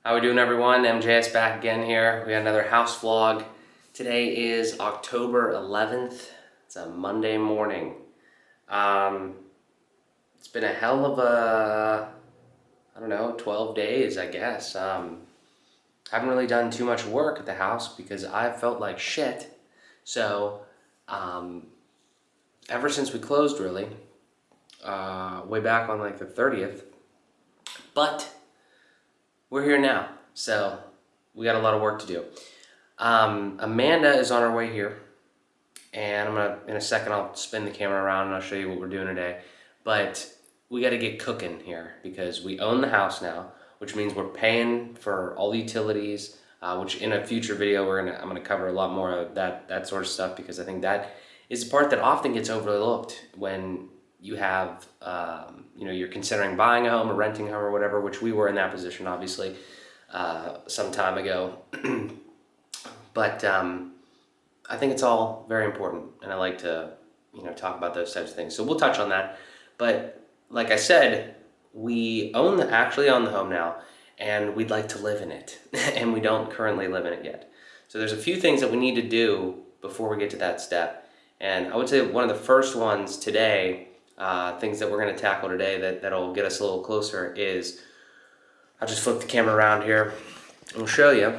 How we doing, everyone? MJS back again here. We got another house vlog. Today is October 11th. It's a Monday morning. It's been a hell of a, 12 days, I guess. Haven't really done too much work at the house because I felt like shit. So, ever since we closed, really, way back on like the 30th, but we're here now, so we got a lot of work to do. Amanda is on her way here, and in a second, I'll spin the camera around and I'll show you what we're doing today. But we got to get cooking here because we own the house now, which means we're paying for all the utilities. Which in a future video I'm gonna cover a lot more of that sort of stuff, because I think that is the part that often gets overlooked when you have you're considering buying a home or renting a home or whatever, which we were in that position obviously some time ago. But I think it's all very important, and I like to talk about those types of things. So we'll touch on that. But like I said, we actually own the home now, and we'd like to live in it, and we don't currently live in it yet. So there's a few things that we need to do before we get to that step. And I would say one of the first ones today, things that we're going to tackle today that'll get us a little closer is, I'll just flip the camera around here and we'll show you.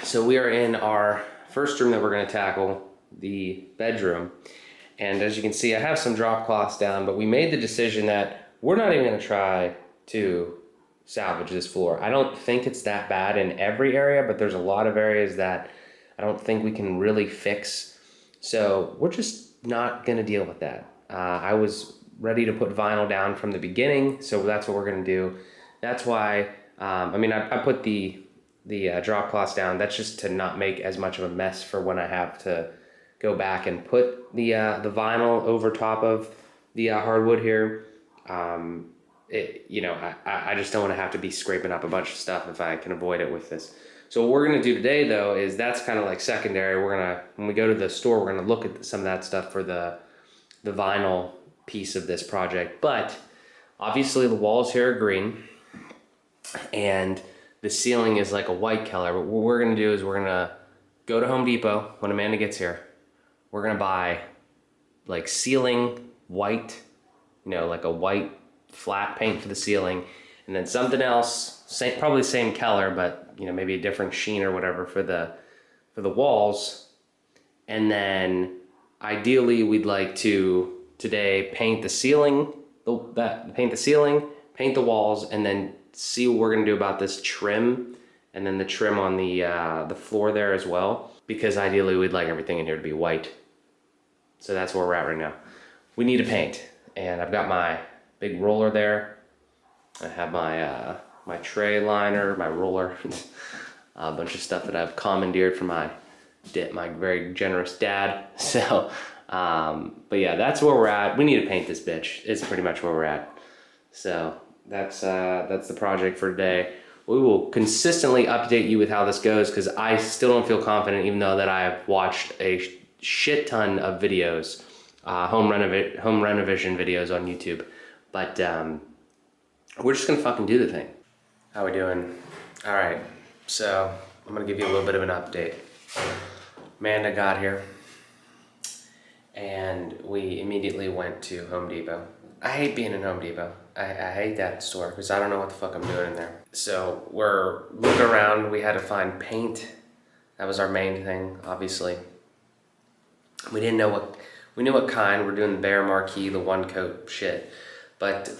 So we are in our first room that we're going to tackle, the bedroom. And as you can see, I have some drop cloths down, but we made the decision that we're not even going to try to salvage this floor. I don't think it's that bad in every area, but there's a lot of areas that I don't think we can really fix. So we're just not going to deal with that. I was ready to put vinyl down from the beginning, so that's what we're going to do. That's why, I put the drop cloths down. That's just to not make as much of a mess for when I have to go back and put the vinyl over top of the hardwood here. I just don't want to have to be scraping up a bunch of stuff if I can avoid it with this. So what we're going to do today, though, is that's kind of like secondary. When we go to the store, we're going to look at some of that stuff for the vinyl piece of this project. But obviously the walls here are green and the ceiling is like a white color. But what we're going to do is we're going to go to Home Depot when Amanda gets here. We're going to buy like ceiling white, like a white flat paint for the ceiling, and then something else, probably same color, but maybe a different sheen or whatever for the walls. And then ideally we'd like to today paint the ceiling, paint the walls, and then see what we're gonna do about this trim, and then the trim on the floor there as well, because ideally we'd like everything in here to be white. So that's where we're at right now. We need to paint, and I've got my big roller there. I have my my tray liner, my roller, a bunch of stuff that I've commandeered from my very generous dad. So, but yeah, that's where we're at. We need to paint this bitch. It's pretty much where we're at. So that's the project for today. We will consistently update you with how this goes, because I still don't feel confident, even though that I've watched a shit ton of videos, home renovation videos on YouTube. But we're just gonna fucking do the thing. How we doing? All right, so I'm gonna give you a little bit of an update. Amanda got here, and we immediately went to Home Depot. I hate being in Home Depot. I hate that store because I don't know what the fuck I'm doing in there. So we're looking around. We had to find paint. That was our main thing, obviously. We knew what kind. We're doing the Behr Marquee, the one coat shit. But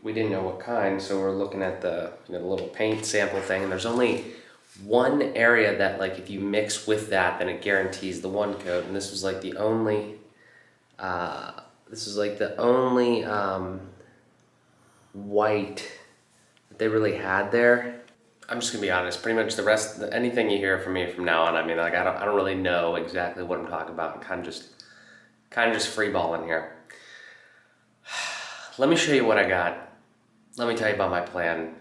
we didn't know what kind, so we're looking at the little paint sample thing, and there's only one area that, like, if you mix with that, then it guarantees the one coat. And this was like the only white that they really had there. I'm just gonna be honest. Pretty much the rest, anything you hear from me from now on, I don't really know exactly what I'm talking about. I'm kind of just freeballing here. Let me show you what I got. Let me tell you about my plan,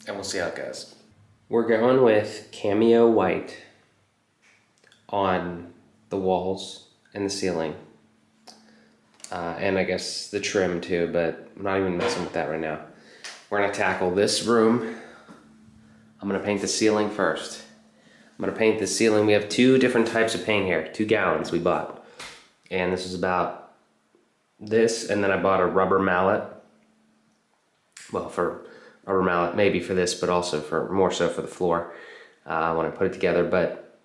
and we'll see how it goes. We're going with cameo white on the walls and the ceiling. And I guess the trim too, but I'm not even messing with that right now. We're gonna tackle this room I'm gonna paint the ceiling first. I'm gonna paint the ceiling. We have 2 different types of paint here, 2 gallons we bought. And this is about this, and then I bought a rubber mallet. Well, for rubber mallet, maybe for this, but also for more so for the floor when I put it together. But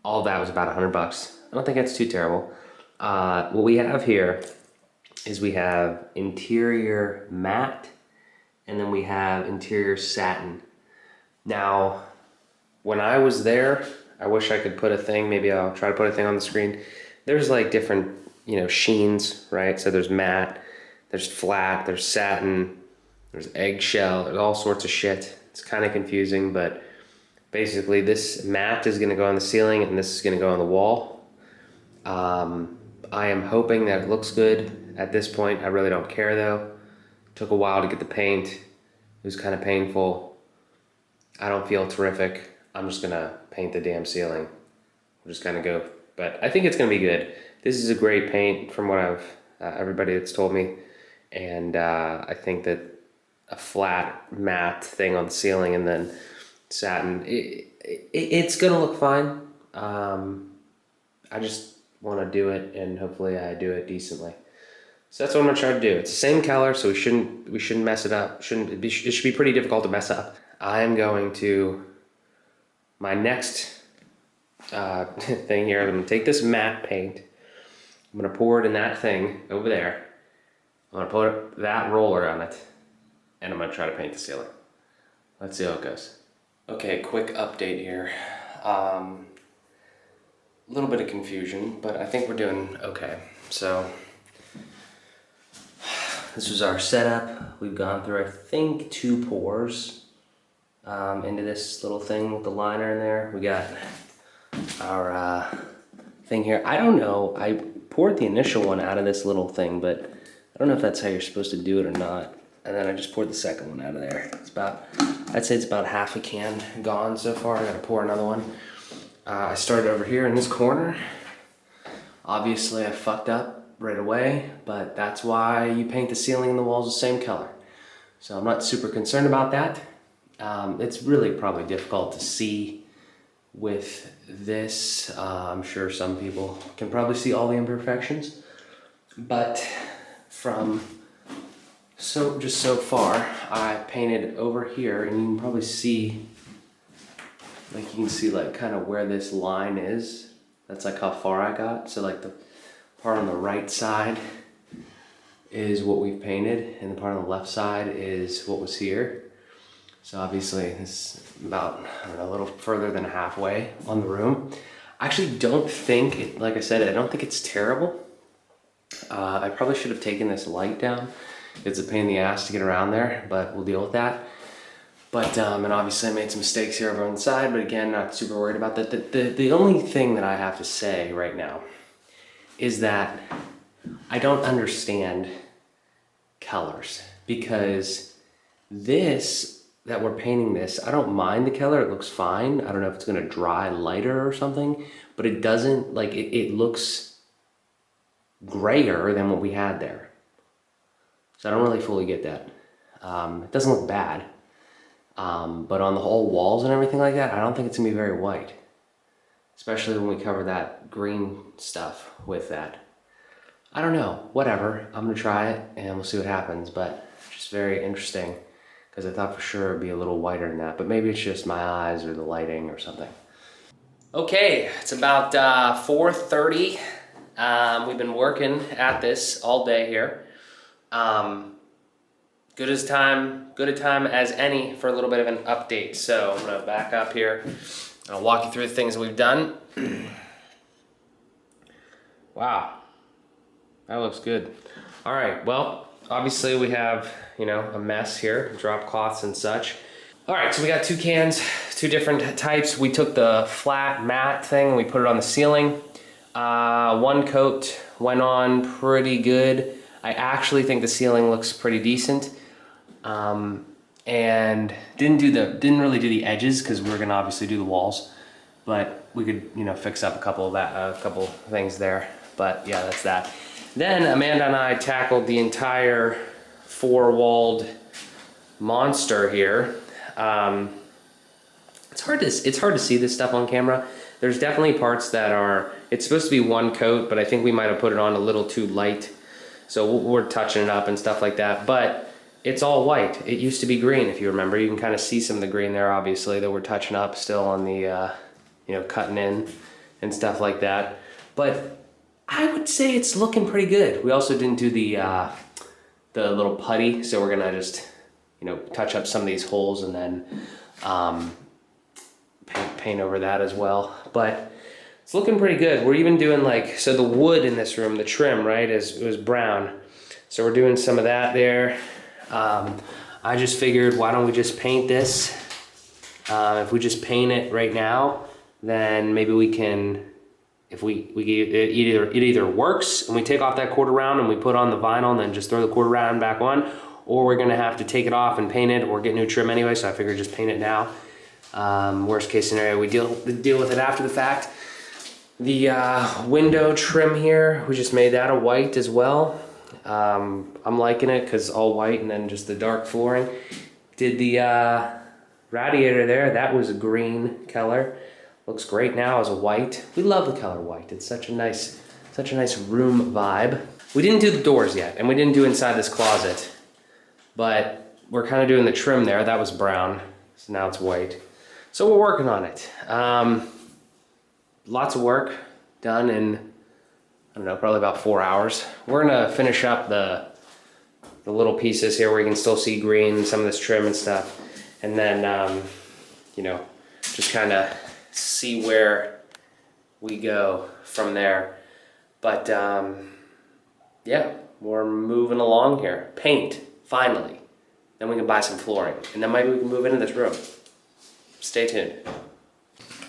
all that was about $100. I don't think that's too terrible. What we have here is we have interior matte, and then we have interior satin. Now, when I was there, I wish I could put a thing, maybe I'll try to put a thing on the screen. There's like different, sheens, right? So there's matte, there's flat, there's satin, there's eggshell, there's all sorts of shit. It's kind of confusing, but basically this matte is gonna go on the ceiling and this is gonna go on the wall. I am hoping that it looks good at this point. I really don't care though. Took a while to get the paint. It was kind of painful. I don't feel terrific. I'm just gonna paint the damn ceiling. We're just gonna go, but I think it's gonna be good. This is a great paint from what I've, everybody that's told me. And I think that a flat matte thing on the ceiling and then satin, it's gonna look fine. I just wanna do it and hopefully I do it decently. So that's what I'm gonna try to do. It's the same color, so we shouldn't mess it up. It should be pretty difficult to mess up. I am going to, my next thing here, I'm gonna take this matte paint, I'm gonna pour it in that thing over there. I'm gonna put that roller on it, and I'm gonna try to paint the ceiling. Let's see how it goes. Okay, quick update here. A little bit of confusion, but I think we're doing okay. So, this was our setup. We've gone through, I think, 2 pours into this little thing with the liner in there. We got our thing here. I don't know, I poured the initial one out of this little thing, but I don't know if that's how you're supposed to do it or not. And then I just poured the second one out of there. It's about, I'd say it's about half a can gone so far. I gotta pour another one. I started over here in this corner. Obviously I fucked up right away, but that's why you paint the ceiling and the walls the same color. So I'm not super concerned about that. It's really probably difficult to see with this. I'm sure some people can probably see all the imperfections, but from just so far, I painted over here, and you can probably see, like you can see like kind of where this line is. That's like how far I got. So like the part on the right side is what we've painted, and the part on the left side is what was here. So obviously this is about, I don't know, a little further than halfway on the room. I actually don't think, like I said, I don't think it's terrible. I probably should have taken this light down. It's a pain in the ass to get around there, but we'll deal with that. But, and obviously I made some mistakes here over on the side, but again, not super worried about that. The only thing that I have to say right now is that I don't understand colors, because this, that we're painting this, I don't mind the color, it looks fine. I don't know if it's gonna dry lighter or something, but it doesn't, like, it looks grayer than what we had there. So I don't really fully get that. It doesn't look bad, but on the whole walls and everything like that, I don't think it's gonna be very white, especially when we cover that green stuff with that. I don't know, whatever. I'm gonna try it and we'll see what happens, but just very interesting, because I thought for sure it'd be a little whiter than that, but maybe it's just my eyes or the lighting or something. Okay, it's about 4:30. We've been working at this all day here. Good a time as any for a little bit of an update. So I'm gonna back up here. I'll walk you through the things that we've done. Wow, that looks good. All right, well, obviously we have, a mess here, drop cloths and such. All right, so we got 2 cans, 2 different types. We took the flat matte thing and we put it on the ceiling. 1 coat went on pretty good. I actually think the ceiling looks pretty decent. And didn't really do the edges because we're gonna obviously do the walls, but we could, fix up a couple things there. But yeah, that's that. Then Amanda and I tackled the entire 4-walled monster here. it's hard to see this stuff on camera. There's definitely parts that are, it's supposed to be one coat, but I think we might have put it on a little too light. So we're touching it up and stuff like that, but it's all white. It used to be green, if you remember. You can kind of see some of the green there, obviously, that we're touching up still on the, you know, cutting in and stuff like that. But I would say it's looking pretty good. We also didn't do the little putty, so we're gonna just, you know, touch up some of these holes and then paint over that as well. But it's looking pretty good. We're even doing like, so the wood in this room, the trim, right, it was brown. So we're doing some of that there. I just figured, why don't we just paint this? If we just paint it right now, then maybe we can, if it either works and we take off that quarter round and we put on the vinyl and then just throw the quarter round back on, or we're gonna have to take it off and paint it or get new trim anyway, so I figured just paint it now. Worst case scenario, we deal with it after the fact. The window trim here, we just made that a white as well. I'm liking it because all white and then just the dark flooring. Did the radiator there, that was a green color. Looks great now as a white. We love the color white. It's such a nice room vibe. We didn't do the doors yet, and we didn't do inside this closet, but we're kind of doing the trim there. That was brown, so now it's white. So we're working on it. Lots of work done in, I don't know, probably about 4 hours. We're gonna finish up the little pieces here where you can still see green, some of this trim and stuff. And then, you know, just kind of see where we go from there. But yeah, we're moving along here. Paint, finally. Then we can buy some flooring. And then maybe we can move into this room. Stay tuned.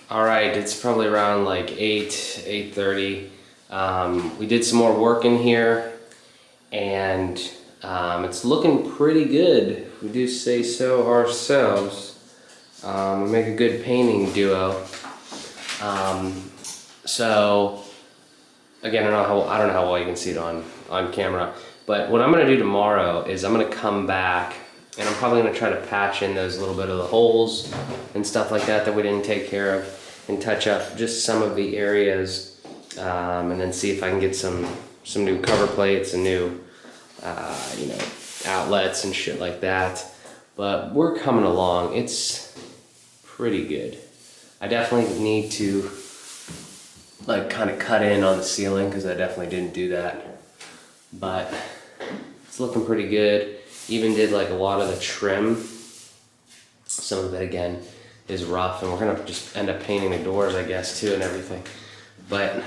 All right, it's probably around like 8:30. We did some more work in here, and it's looking pretty good. We do say so ourselves. We make a good painting duo. So again, I don't know how well you can see it on camera, but what I'm gonna do tomorrow is I'm gonna come back and I'm probably gonna try to patch in those little bit of the holes and stuff like that we didn't take care of, and touch up just some of the areas, and then see if I can get some new cover plates and new you know, outlets and shit like that. But we're coming along. It's pretty good. I definitely need to like kind of cut in on the ceiling because I definitely didn't do that, but it's looking pretty good. Even did like a lot of the trim. Some of it again is rough, and we're gonna just end up painting the doors, I guess, too, and everything. But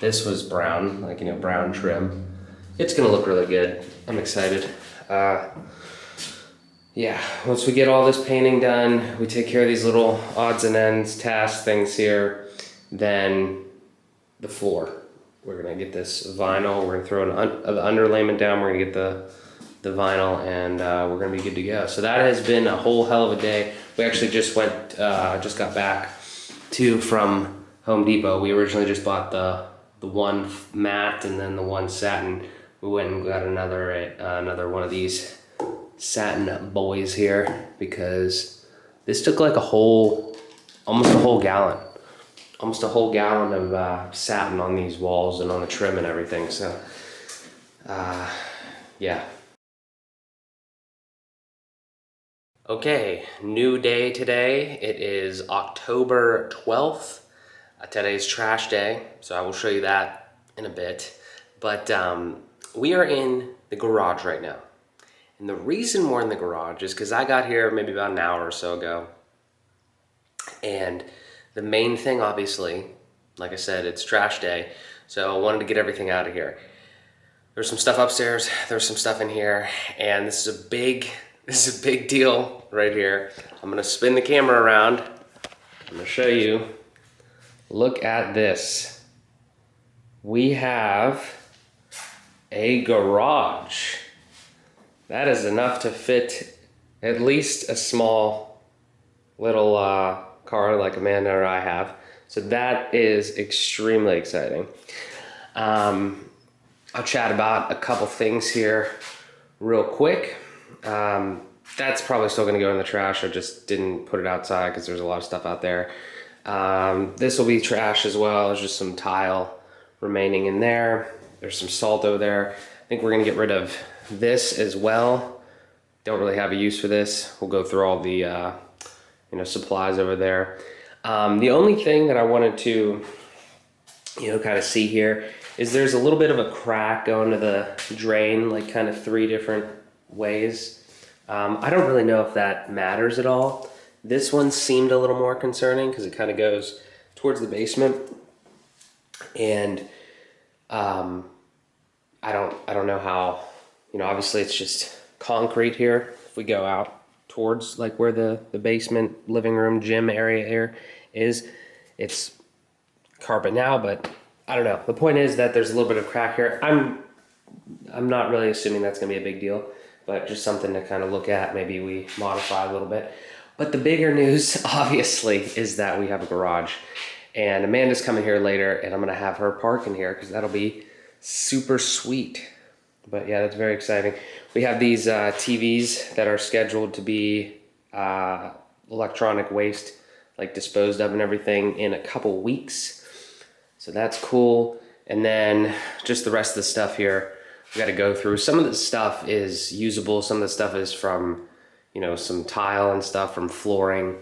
this was brown, like, you know, brown trim. It's gonna look really good. I'm excited. Yeah, once we get all this painting done, we take care of these little odds and ends, task things here, then the floor. We're gonna get this vinyl, we're gonna throw the underlayment down, we're gonna get the vinyl, and we're gonna be good to go. So that has been a whole hell of a day. We actually just got back from Home Depot. We originally just bought the one matte and then the one satin. We went and got another one of these satin boys here because this took like almost a whole gallon of satin on these walls and on the trim and everything. So yeah. Okay, new day today. It is October 12th. Today's trash day, so I will show you that in a bit. But we are in the garage right now. And the reason we're in the garage is because I got here maybe about an hour or so ago. And the main thing, obviously, like I said, it's trash day. So I wanted to get everything out of here. There's some stuff upstairs, there's some stuff in here, and this is a big deal right here. I'm gonna spin the camera around. I'm gonna show you. Look at this. We have a garage. That is enough to fit at least a small little car like Amanda or I have. So that is extremely exciting. I'll chat about a couple things here real quick. That's probably still gonna go in the trash. I just didn't put it outside because there's a lot of stuff out there. This will be trash as well. There's just some tile remaining in there. There's some salt over there. I think we're gonna get rid of this as well. Don't really have a use for this. We'll go through all the supplies over there. The only thing that I wanted to kind of see here is there's a little bit of a crack going to the drain, like kind of 3 different ways. I don't really know if that matters at all. This one seemed a little more concerning because it kind of goes towards the basement, and I don't know how. Obviously it's just concrete here. If we go out towards like where the basement, living room, gym area here is, it's carpet now, but I don't know. The point is that there's a little bit of crack here. I'm not really assuming that's gonna be a big deal, but just something to kind of look at. Maybe we modify a little bit. But the bigger news, obviously, is that we have a garage. And Amanda's coming here later, and I'm gonna have her park in here because that'll be super sweet. But yeah, that's very exciting. We have these TVs that are scheduled to be electronic waste, like disposed of and everything, in a couple weeks. So that's cool. And then just the rest of the stuff here, we got to go through. Some of the stuff is usable. Some of the stuff is from, some tile and stuff from flooring,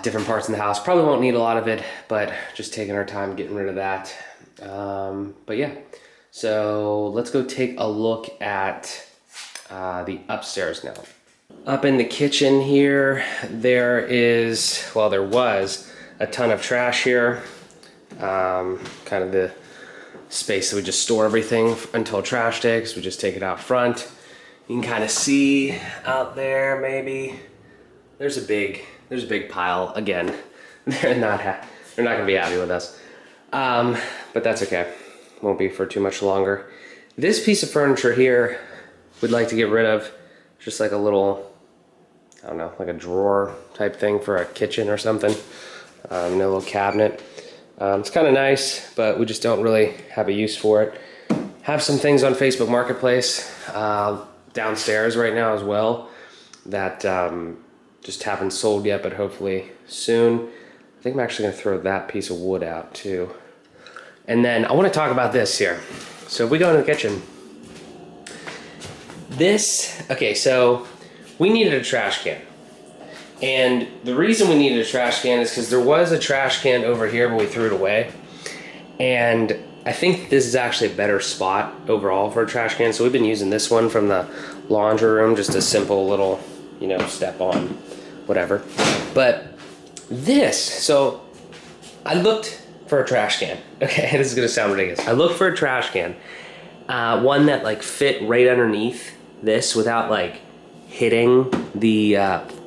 different parts in the house. Probably won't need a lot of it, but just taking our time getting rid of that. But yeah, so let's go take a look at the upstairs now. Up in the kitchen here, there was a ton of trash here. Kind of the space that we just store everything until trash day, because we just take it out front. You can kind of see out there, maybe there's a big pile. Again, they're not gonna be happy with us, but that's okay. Won't be for too much longer. This piece of furniture here, we'd like to get rid of. Just like a little, I don't know, like a drawer type thing for a kitchen or something. A little cabinet. It's kind of nice, but we just don't really have a use for it. Have some things on Facebook Marketplace downstairs right now as well that just haven't sold yet, but hopefully soon. I think I'm actually gonna throw that piece of wood out too. And then I wanna talk about this here. So if we go into the kitchen, so we needed a trash can. And the reason we needed a trash can is because there was a trash can over here, but we threw it away. And I think this is actually a better spot overall for a trash can. So we've been using this one from the laundry room, just a simple little, step on, whatever. But so I looked for a trash can. Okay, this is gonna sound ridiculous. I looked for a trash can, one that like fit right underneath this without like hitting the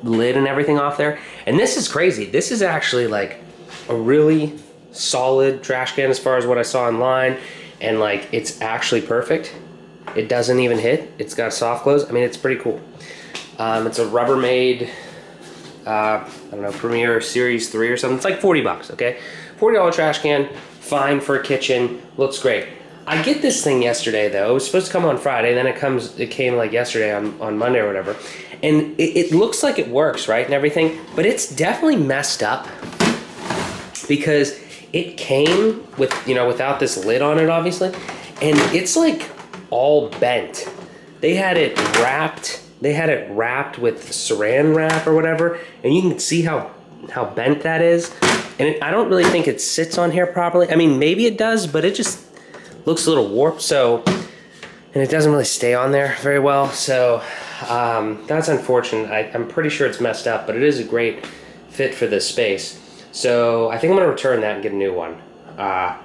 lid and everything off there. And this is crazy. This is actually like a really solid trash can as far as what I saw online, and like it's actually perfect. It doesn't even hit. It's got soft close. I mean, it's pretty cool. It's a Rubbermaid, I don't know, Premier Series 3 or something. It's like 40 bucks, okay? $40 trash can, fine for a kitchen, looks great. I get this thing yesterday though. It was supposed to come on Friday, then it came like yesterday on Monday or whatever. And it looks like it works, right, and everything, but it's definitely messed up because it came with, without this lid on it, obviously, and it's like all bent. They had it wrapped with saran wrap or whatever, and you can see how bent that is. And I don't really think it sits on here properly. I mean, maybe it does, but it just looks a little warped, so, and it doesn't really stay on there very well, so that's unfortunate. I'm pretty sure it's messed up, but it is a great fit for this space. So I think I'm gonna return that and get a new one. I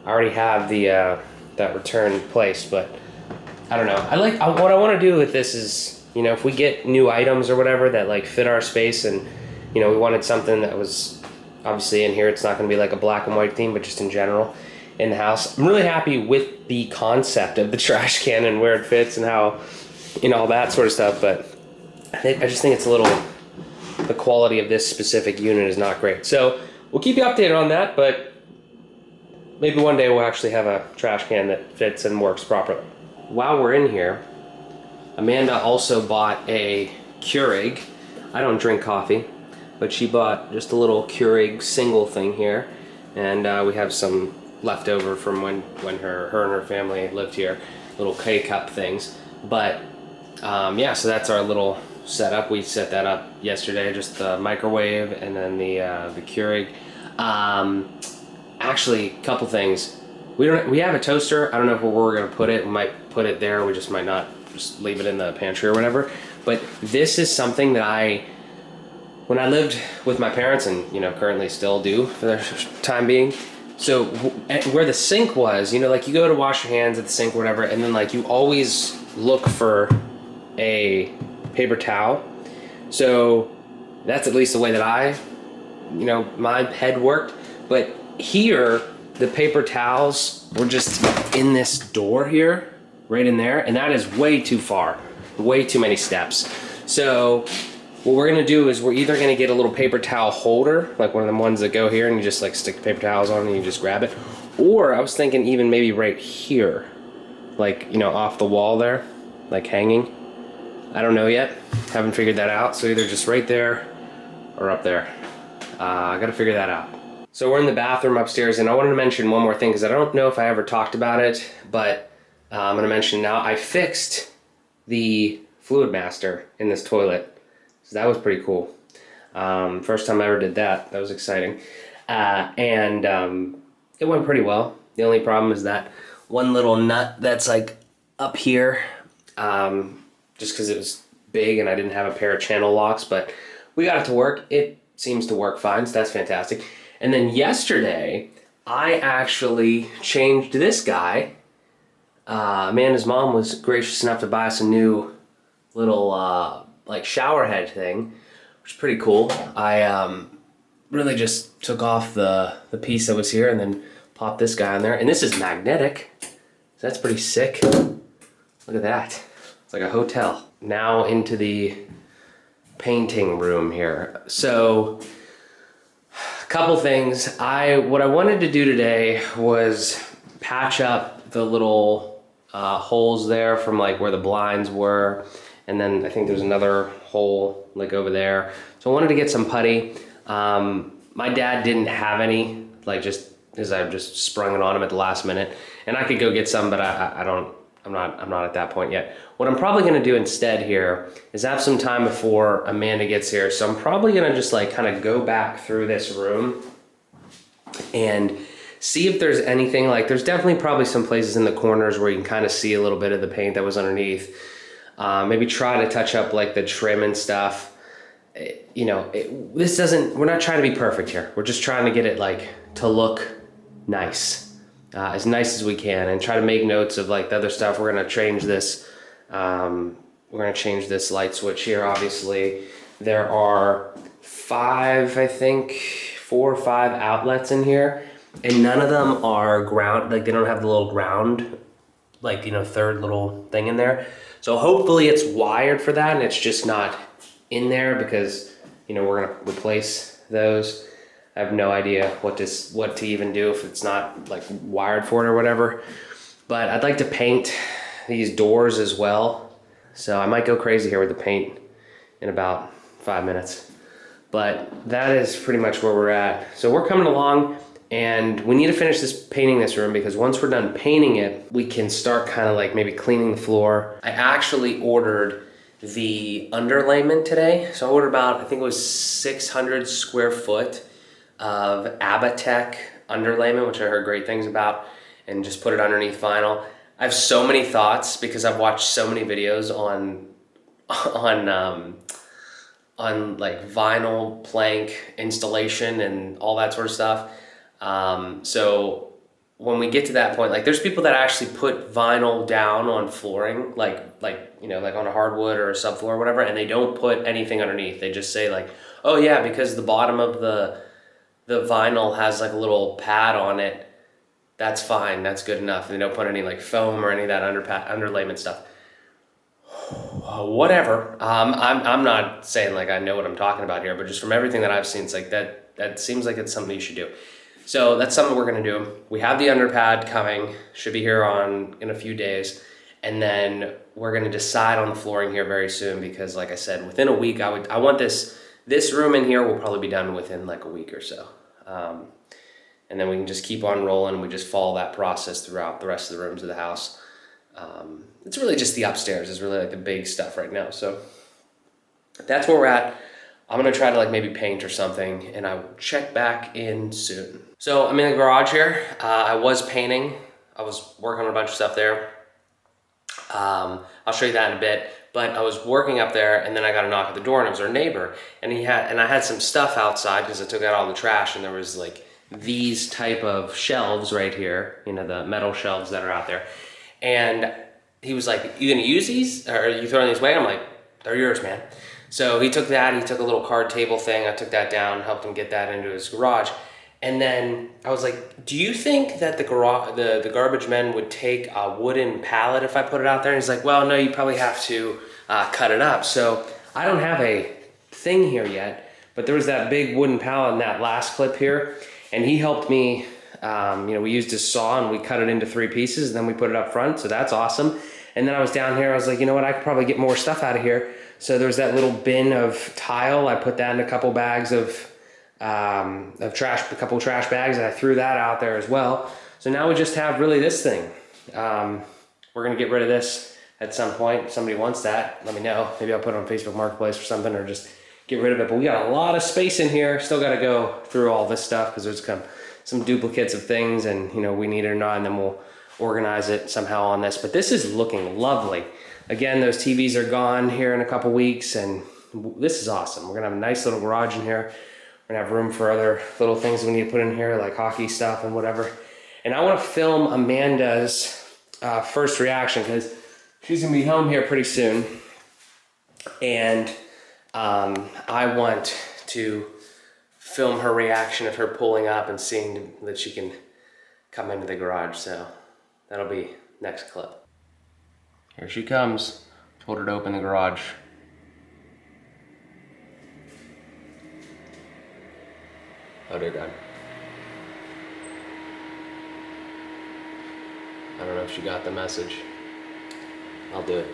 already have that return placed, but I don't know. What I wanna do with this is, if we get new items or whatever that like fit our space, and we wanted something that was obviously in here, it's not gonna be like a black and white theme, but just in general in the house. I'm really happy with the concept of the trash can and where it fits and how, all that sort of stuff, but I just think it's the quality of this specific unit is not great. So we'll keep you updated on that, but maybe one day we'll actually have a trash can that fits and works properly. While we're in here, Amanda also bought a Keurig. I don't drink coffee, but she bought just a little Keurig single thing here, and we have some leftover from when her and her family lived here, little K-cup things. But yeah, so that's our little setup. We set that up yesterday, just the microwave and then the Keurig. Actually, a couple things. We have a toaster. I don't know where we're gonna put it. We might put it there. We just might not, just leave it in the pantry or whatever. But this is something that when I lived with my parents, and currently still do for the time being. So where the sink was, like you go to wash your hands at the sink or whatever, and then like you always look for a paper towel. So that's at least the way that my head worked. But here, the paper towels were just in this door here, right in there, and that is way too far, way too many steps. So what we're gonna do is we're either gonna get a little paper towel holder, like one of them ones that go here and you just like stick the paper towels on and you just grab it. Or I was thinking even maybe right here, like, off the wall there, like hanging. I don't know yet, haven't figured that out. So either just right there or up there. I gotta figure that out. So we're in the bathroom upstairs, and I wanted to mention one more thing because I don't know if I ever talked about it, but I'm gonna mention now. I fixed the fluid master in this toilet, so that was pretty cool. First time I ever did that. That was exciting, and it went pretty well. The only problem is that one little nut that's like up here, just because it was big and I didn't have a pair of channel locks, but we got it to work. It seems to work fine, so that's fantastic. And then yesterday, I actually changed this guy. Amanda's mom was gracious enough to buy us a new little like shower head thing, which is pretty cool. I really just took off the piece that was here and then popped this guy on there. And this is magnetic, so that's pretty sick. Look at that. It's like a hotel. Now into the painting room here. So couple things. What I wanted to do today was patch up the little holes there from like where the blinds were, and then I think there's another hole like over there. So I wanted to get some putty. My dad didn't have any, like just as I just sprung it on him at the last minute, and I could go get some, but I'm not at that point yet. What I'm probably gonna do instead here is have some time before Amanda gets here. So I'm probably gonna just like kind of go back through this room and see if there's anything, like there's definitely probably some places in the corners where you can kind of see a little bit of the paint that was underneath. Maybe try to touch up like the trim and stuff. We're not trying to be perfect here. We're just trying to get it like to look nice. As nice as we can, and try to make notes of like the other stuff. We're gonna change this. We're gonna change this light switch here. Obviously, there are 4 or 5 outlets in here, and none of them are ground. Like they don't have the little ground, like third little thing in there. So hopefully it's wired for that, and it's just not in there because we're gonna replace those. I have no idea what to even do if it's not like wired for it or whatever. But I'd like to paint these doors as well. So I might go crazy here with the paint in about 5 minutes. But that is pretty much where we're at. So we're coming along, and we need to finish painting this room, because once we're done painting it, we can start kind of like maybe cleaning the floor. I actually ordered the underlayment today. So I ordered about, I think it was 600 square foot of Abatech underlayment, which I heard great things about, and just put it underneath vinyl. I have so many thoughts because I've watched so many videos on like vinyl plank installation and all that sort of stuff. So when we get to that point, like there's people that actually put vinyl down on flooring, like on a hardwood or a subfloor or whatever, and they don't put anything underneath. They just say like, oh yeah, because the bottom of the vinyl has like a little pad on it, that's fine, that's good enough. They don't put any like foam or any of that underlayment stuff. Whatever. I'm not saying like I know what I'm talking about here, but just from everything that I've seen, it's like that seems like it's something you should do. So that's something we're gonna do. We have the underpad coming, should be here in a few days, and then we're gonna decide on the flooring here very soon because, like I said, within a week, I want this room in here will probably be done within like a week or so. And then we can just keep on rolling. We just follow that process throughout the rest of the rooms of the house. It's really just the upstairs is really like the big stuff right now. So that's where we're at. I'm gonna try to like maybe paint or something, and I will check back in soon. So I'm in the garage here. I was painting. I was working on a bunch of stuff there. I'll show you that in a bit. But I was working up there, and then I got a knock at the door, and it was our neighbor. And I had some stuff outside because I took out all the trash, and there was like these type of shelves right here, you know, the metal shelves that are out there. And he was like, "You gonna use these? Or are you throwing these away?" I'm like, "They're yours, man." So he took that, he took a little card table thing, I took that down, helped him get that into his garage. And then I was like, "Do you think that the garbage men would take a wooden pallet if I put it out there?" And he's like, "Well, no, you probably have to cut it up." So I don't have a thing here yet, but there was that big wooden pallet in that last clip here, and he helped me. You know, we used his saw and we cut it into 3 pieces, and then we put it up front, so that's awesome. And then I was down here, I was like, you know what, I could probably get more stuff out of here. So there's that little bin of tile. I put that in a couple bags of trash, a couple trash bags, and I threw that out there as well. So now we just have really this thing. We're gonna get rid of this at some point. If somebody wants that, let me know. Maybe I'll put it on Facebook Marketplace or something, or just get rid of it. But we got a lot of space in here. Still gotta go through all this stuff because there's some duplicates of things, and you know, we need it or not, and then we'll organize it somehow on this. But this is looking lovely. Again, those TVs are gone here in a couple weeks, and this is awesome. We're gonna have a nice little garage in here. We're gonna have room for other little things we need to put in here, like hockey stuff and whatever. And I wanna film Amanda's first reaction because she's gonna be home here pretty soon. And I want to film her reaction of her pulling up and seeing that she can come into the garage. So that'll be next clip. Here she comes. Told her to open the garage. Oh dear God. I don't know if she got the message. I'll do it.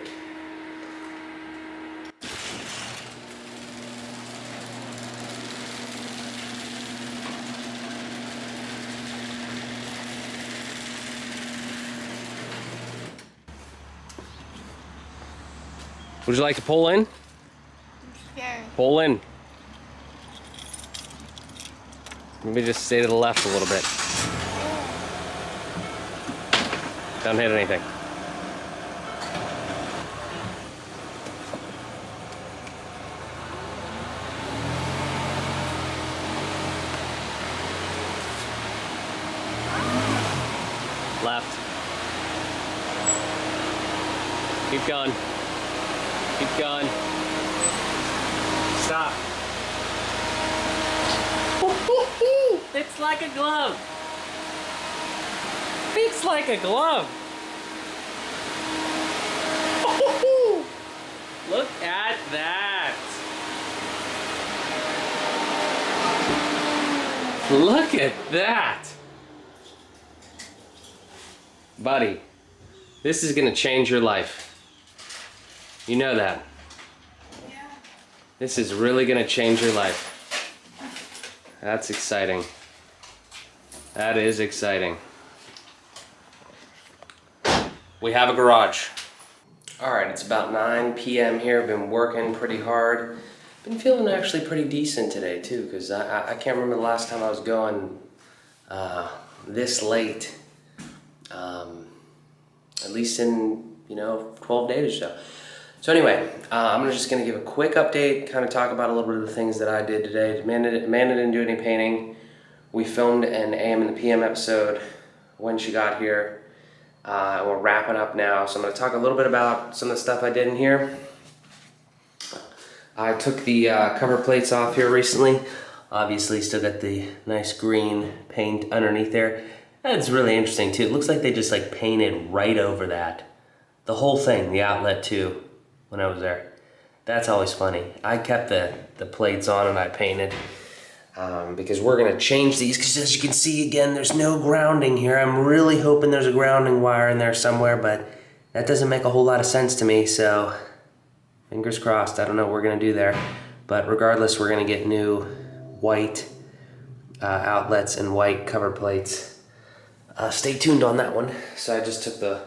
Would you like to pull in? Sure. Pull in. Maybe just stay to the left a little bit. Don't hit anything. Left. Keep going. Keep going. Stop. It's like a glove. It's like a glove. Look at that. Look at that. Buddy, this is gonna change your life. You know that. Yeah. This is really gonna change your life. That's exciting. That is exciting. We have a garage. All right, it's about 9 p.m. here. I've been working pretty hard. Been feeling actually pretty decent today too, because I can't remember the last time I was going this late. At least in, 12 days or so. So anyway, I'm just gonna give a quick update, kind of talk about a little bit of the things that I did today. Amanda didn't do any painting. We filmed an AM and the PM episode when she got here. We're wrapping up now, so I'm gonna talk a little bit about some of the stuff I did in here. I took the cover plates off here recently. Obviously still got the nice green paint underneath there. That's really interesting too. It looks like they just like painted right over that. The whole thing, the outlet too, when I was there. That's always funny. I kept the plates on and I painted because we're gonna change these, because as you can see again, there's no grounding here. I'm really hoping there's a grounding wire in there somewhere, but that doesn't make a whole lot of sense to me, so fingers crossed. I don't know what we're gonna do there. But regardless, we're gonna get new white outlets and white cover plates. Stay tuned on that one. So I just took the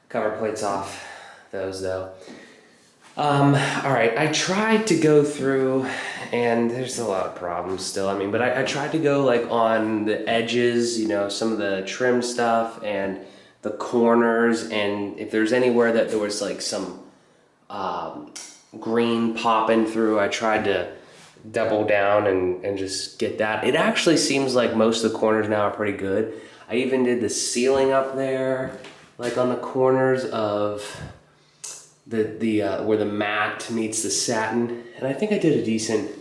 cover plates off those though. All right, I tried to go through, and there's a lot of problems still. I mean, but I tried to go like on the edges, you know, some of the trim stuff and the corners, and if there's anywhere that there was like some green popping through, I tried to double down and just get that. It actually seems like most of the corners now are pretty good. I even did the ceiling up there, like on the corners of the where the matte meets the satin, and I think I did a decent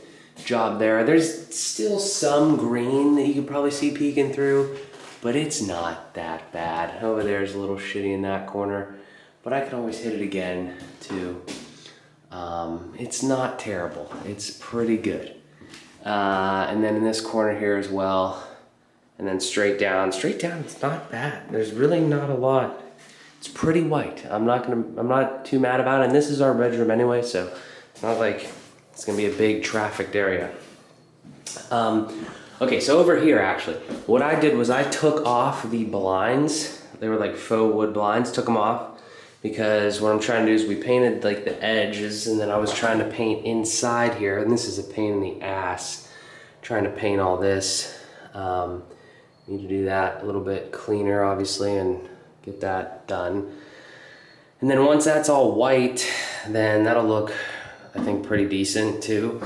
job there. There's still some green that you can probably see peeking through, but it's not that bad. Over there's a little shitty in that corner, but I can always hit it again too. It's not terrible. It's pretty good. And then in this corner here as well, and then straight down. Straight down, it's not bad. There's really not a lot. It's pretty white. I'm not too mad about it. And this is our bedroom anyway, so it's not like it's gonna be a big trafficked area. Okay, so over here actually, what I did was I took off the blinds. They were like faux wood blinds, took them off because what I'm trying to do is we painted like the edges, and then I was trying to paint inside here, and this is a pain in the ass, trying to paint all this. Need to do that a little bit cleaner obviously and get that done. And then once that's all white, then that'll look, I think, pretty decent too.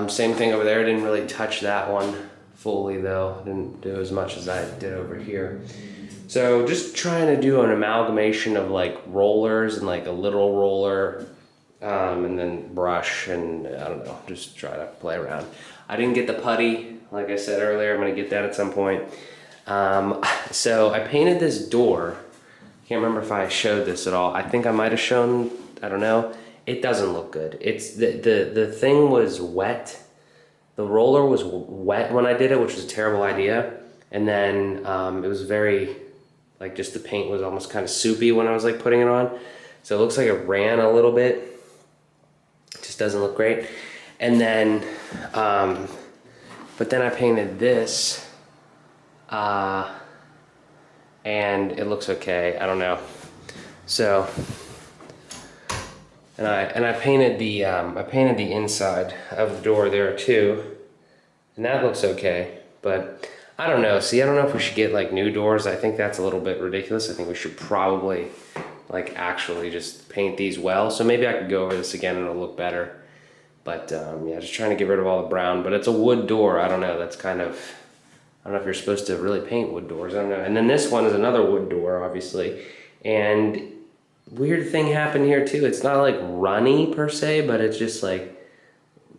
Same thing over there, didn't really touch that one fully though. Didn't do as much as I did over here. So just trying to do an amalgamation of like rollers and like a little roller, and then brush, and I don't know, just try to play around. I didn't get the putty, like I said earlier, I'm gonna get that at some point. So I painted this door. Can't remember if I showed this at all. I think I might have shown, I don't know. It doesn't look good. It's the thing was wet. The roller was wet when I did it, which was a terrible idea. And then it was very, like just the paint was almost kind of soupy when I was like putting it on. So it looks like it ran a little bit. It just doesn't look great. And then, but then I painted this. And it looks okay. I don't know. So, and I painted the inside of the door there too, and that looks okay. But I don't know. See, I don't know if we should get like new doors. I think that's a little bit ridiculous. I think we should probably like actually just paint these well. So maybe I could go over this again and it'll look better. But yeah, just trying to get rid of all the brown. But it's a wood door. I don't know. That's kind of, I don't know if you're supposed to really paint wood doors. I don't know. And then this one is another wood door, obviously. And weird thing happened here too. It's not like runny per se, but it's just like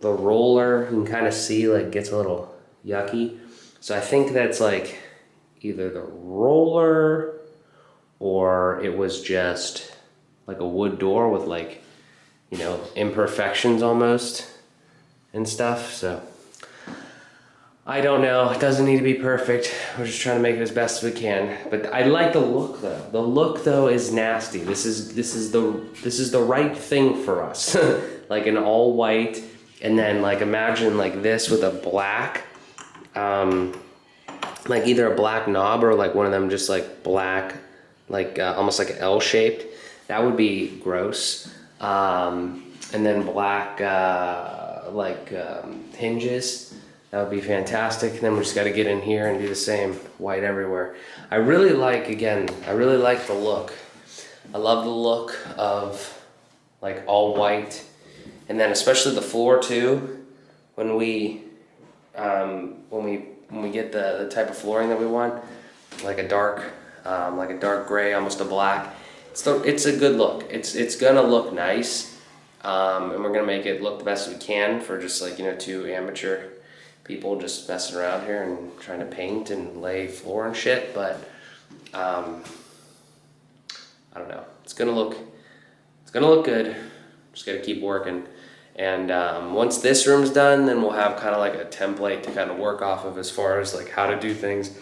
the roller, you can kind of see like gets a little yucky. So I think that's like either the roller or it was just like a wood door with like, you know, imperfections almost and stuff. So I don't know. It doesn't need to be perfect. We're just trying to make it as best as we can. But I like the look though. The look though is nasty. This is the right thing for us. Like an all white, and then like imagine like this with a black, like either a black knob or like one of them just like black, like almost like L shaped. That would be gross. And then black hinges. That would be fantastic. And then we just got to get in here and do the same, white everywhere. I really like the look. I love the look of like all white, and then especially the floor too. When we get the type of flooring that we want, like a dark gray, almost a black. It's a good look. It's gonna look nice, and we're gonna make it look the best we can for just like, you know, two amateur people just messing around here and trying to paint and lay floor and shit. But I don't know. It's gonna look good. Just gotta keep working. And once this room's done, then we'll have kind of like a template to kind of work off of as far as like how to do things.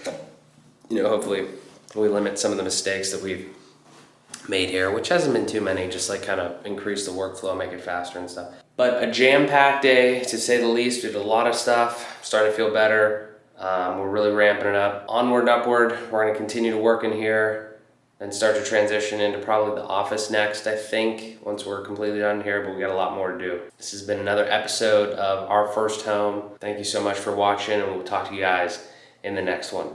You know, hopefully we limit some of the mistakes that we've made here, which hasn't been too many, just like kind of increase the workflow, make it faster and stuff. But a jam-packed day, to say the least. We did a lot of stuff, starting to feel better. We're really ramping it up. Onward and upward, we're gonna continue to work in here and start to transition into probably the office next, I think, once we're completely done here, but we got a lot more to do. This has been another episode of Our First Home. Thank you so much for watching, and we'll talk to you guys in the next one.